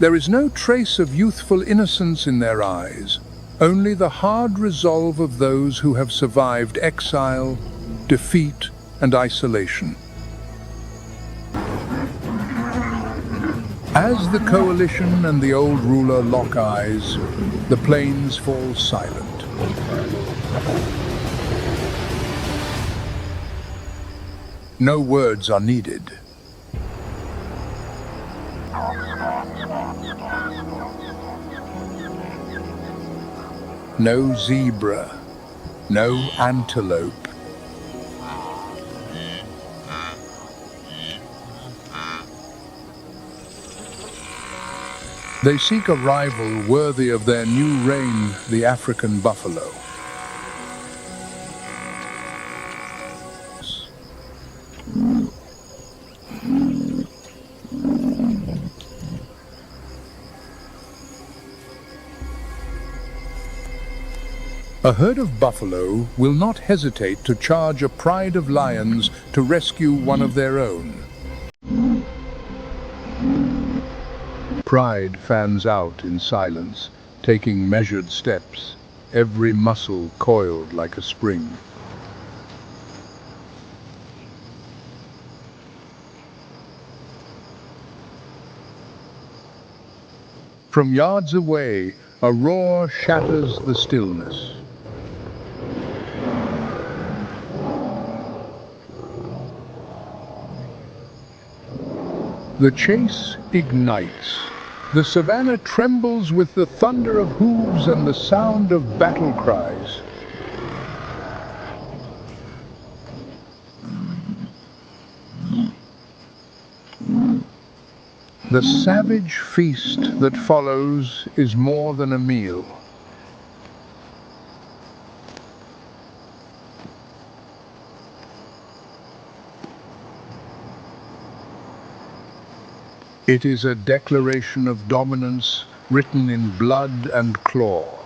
There is no trace of youthful innocence in their eyes, only the hard resolve of those who have survived exile, defeat, and isolation. As the coalition and the old ruler lock eyes, the plains fall silent. No words are needed. No zebra, no antelope. They seek a rival worthy of their new reign, the African buffalo. A herd of buffalo will not hesitate to charge a pride of lions to rescue one of their own. Pride fans out in silence, taking measured steps, every muscle coiled like a spring. From yards away, a roar shatters the stillness. The chase ignites. The savannah trembles with the thunder of hooves and the sound of battle cries. The savage feast that follows is more than a meal. It is a declaration of dominance written in blood and claw.